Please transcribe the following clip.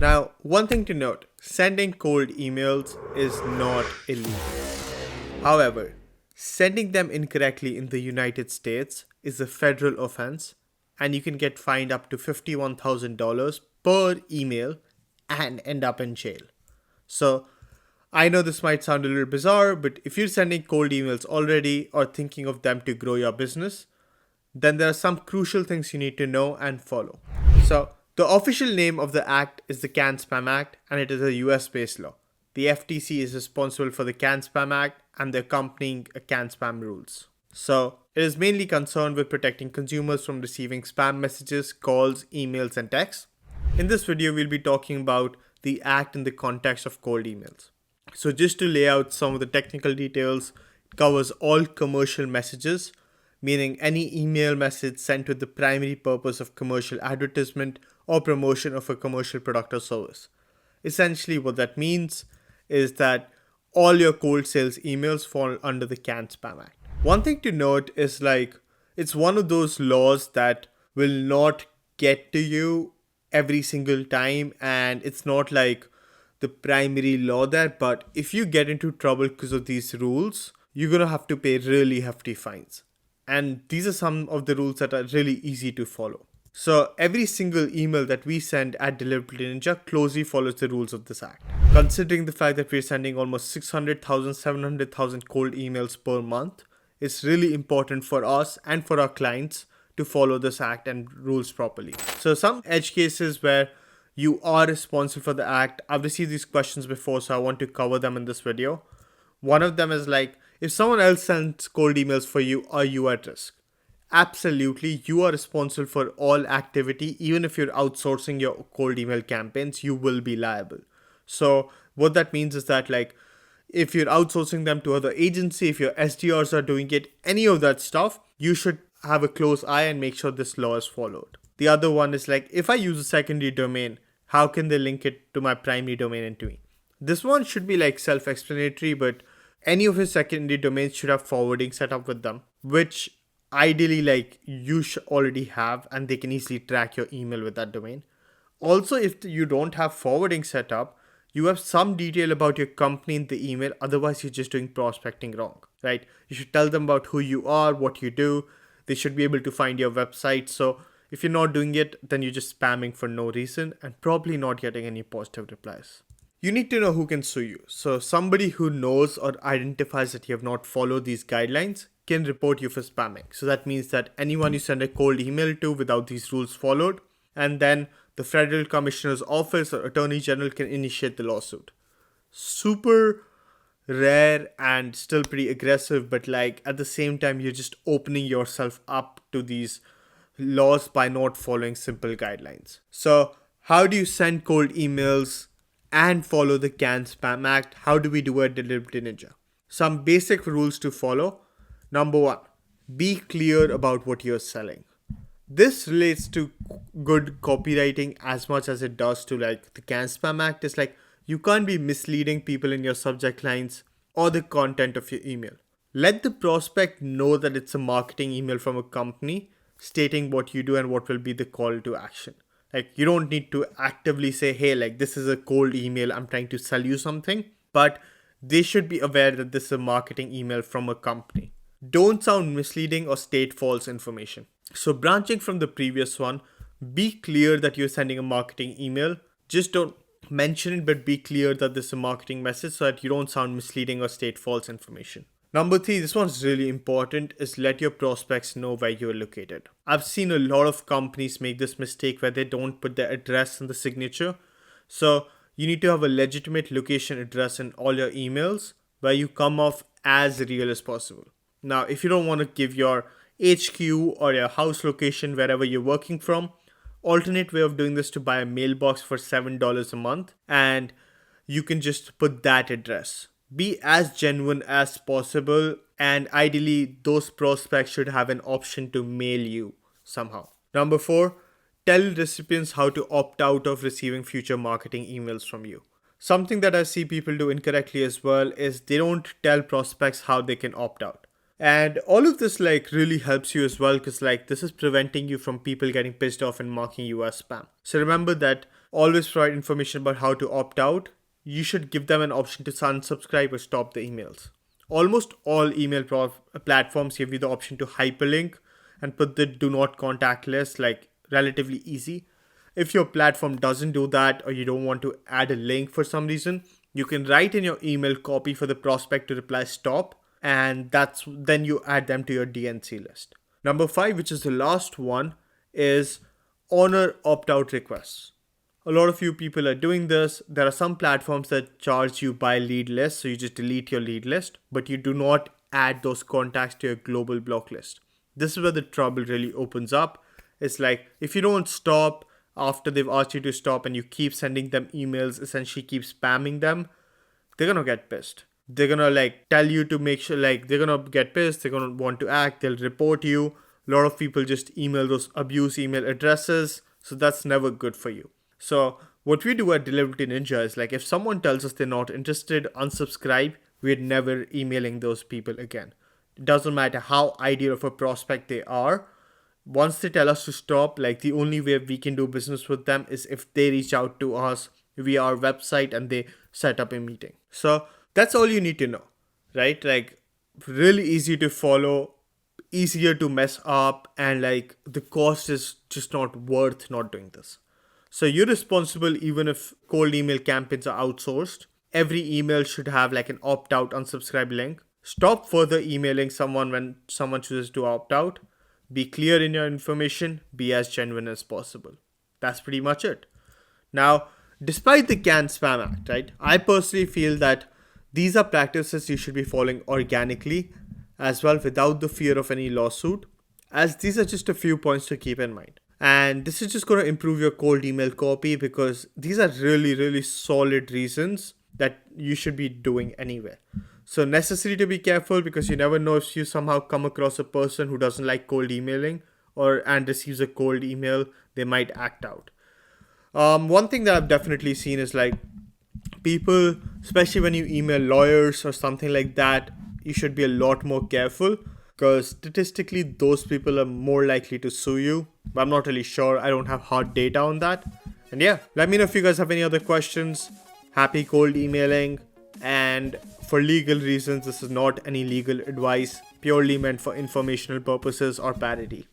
Now, one thing to note, sending cold emails is not illegal. However, sending them incorrectly in the United States is a federal offense and you can get fined up to $51,000 per email and end up in jail. So, I know this might sound a little bizarre, but if you're sending cold emails already or thinking of them to grow your business, then there are some crucial things you need to know and follow. So, the official name of the act is the Can Spam Act, and it is a US based law. The FTC is responsible for the Can Spam Act and the accompanying Can Spam rules. So, it is mainly concerned with protecting consumers from receiving spam messages, calls, emails, and texts. In this video, we'll be talking about the act in the context of cold emails. So, just to lay out some of the technical details, it covers all commercial messages, meaning any email message sent with the primary purpose of commercial advertisement or promotion of a commercial product or service. Essentially, what that means is that all your cold sales emails fall under the Can Spam Act. One thing to note is it's one of those laws that will not get to you every single time, and it's not like the primary law there, but if you get into trouble because of these rules, you're gonna have to pay really hefty fines. And these are some of the rules that are really easy to follow. So every single email that we send at Deliverability Ninja closely follows the rules of this act. Considering the fact that we're sending almost 600,000, 700,000 cold emails per month, it's really important for us and for our clients to follow this act and rules properly. So some edge cases where you are responsible for the act, I've received these questions before, so I want to cover them in this video. One of them is if someone else sends cold emails for you, are you at risk? Absolutely, you are responsible for all activity. Even if you're outsourcing your cold email campaigns, you will be liable. So what that means is that if you're outsourcing them to other agency, if your SDRs are doing it, any of that stuff, you should have a close eye and make sure this law is followed. The other one is if I use a secondary domain, how can they link it to my primary domain and to me? This one should be self-explanatory, but any of your secondary domains should have forwarding set up with them, which ideally you should already have, and they can easily track your email with that domain. Also, if you don't have forwarding set up, you have some detail about your company in the email, otherwise you're just doing prospecting wrong, right? You should tell them about who you are, what you do. They should be able to find your website. So if you're not doing it, then you're just spamming for no reason and probably not getting any positive replies. You need to know who can sue you. So somebody who knows or identifies that you have not followed these guidelines can report you for spamming. So that means that anyone you send a cold email to without these rules followed, and then the Federal Commissioner's Office or Attorney General can initiate the lawsuit. Super rare and still pretty aggressive, but at the same time, you're just opening yourself up to these laws by not following simple guidelines. So how do you send cold emails and follow the Can Spam Act? How do we do it at Deliverability Ninja? Some basic rules to follow. Number one, be clear about what you're selling. This relates to good copywriting as much as it does to the Can Spam Act. Is you can't be misleading people in your subject lines or the content of your email. Let the prospect know that it's a marketing email from a company stating what you do and what will be the call to action. You don't need to actively say, hey, this is a cold email, I'm trying to sell you something. But they should be aware that this is a marketing email from a company. Don't sound misleading or state false information. So branching from the previous one, be clear that you're sending a marketing email. Just don't mention it, but be clear that this is a marketing message so that you don't sound misleading or state false information. Number three, this one's really important, is let your prospects know where you're located. I've seen a lot of companies make this mistake where they don't put their address in the signature. So you need to have a legitimate location address in all your emails where you come off as real as possible. Now, if you don't want to give your HQ or your house location wherever you're working from, alternate way of doing this to buy a mailbox for $7 a month, and you can just put that address. Be as genuine as possible, and ideally those prospects should have an option to mail you somehow. Number four, tell recipients how to opt out of receiving future marketing emails from you. Something that I see people do incorrectly as well is they don't tell prospects how they can opt out. And all of this really helps you as well, because this is preventing you from people getting pissed off and marking you as spam. So remember that always provide information about how to opt out. You should give them an option to unsubscribe or stop the emails. Almost all platforms give you the option to hyperlink and put the do not contact list, like relatively easy. If your platform doesn't do that or you don't want to add a link for some reason, you can write in your email copy for the prospect to reply stop, and that's then you add them to your DNC list. Number 5, which is the last one, is honor opt out requests. A lot of you people are doing this. There are some platforms that charge you by lead list, so you just delete your lead list, but you do not add those contacts to your global block list. This is where the trouble really opens up. It's like if you don't stop after they've asked you to stop and you keep sending them emails, essentially keep spamming them, they're gonna get pissed. They're gonna like tell you to make sure, like they're gonna get pissed, they're gonna want to act, they'll report you. A lot of people just email those abuse email addresses, so that's never good for you. So what we do at Deliverability Ninja is like if someone tells us they're not interested, unsubscribe, we're never emailing those people again. It doesn't matter how ideal of a prospect they are. Once they tell us to stop, like the only way we can do business with them is if they reach out to us via our website and they set up a meeting. So that's all you need to know, right? Like really easy to follow, easier to mess up, and like the cost is just not worth not doing this. So you're responsible even if cold email campaigns are outsourced. Every email should have like an opt out unsubscribe link. Stop further emailing someone when someone chooses to opt out. Be clear in your information, be as genuine as possible. That's pretty much it. Now, despite the CAN Spam Act, right, I personally feel that these are practices you should be following organically as well without the fear of any lawsuit, as these are just a few points to keep in mind. And this is just going to improve your cold email copy because these are really, really solid reasons that you should be doing anyway. So necessary to be careful because you never know if you somehow come across a person who doesn't like cold emailing or and receives a cold email, they might act out. One thing that I've definitely seen is like people, especially when you email lawyers or something like that, you should be a lot more careful because statistically those people are more likely to sue you. But I'm not really sure. I don't have hard data on that. And yeah, let me know if you guys have any other questions. Happy cold emailing. And for legal reasons, this is not any legal advice, purely meant for informational purposes or parody.